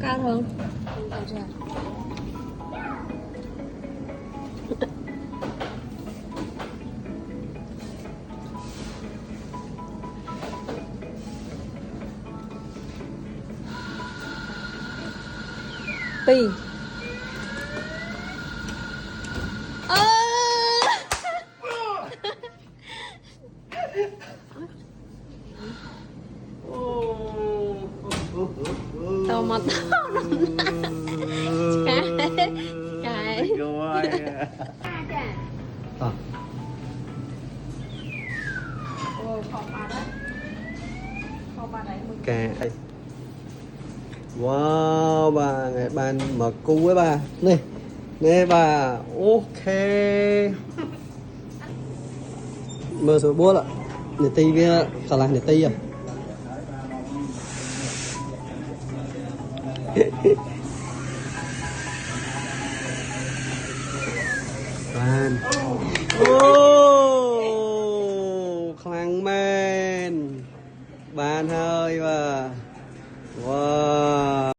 cao hơn. Pi. Tao mặt cái cái wow bà ngày bàn mở cung với bà nè nè bà ok mơ số bố ạ nè ti kia cả là nè ti à bàn ô khăn men bàn hơi và wow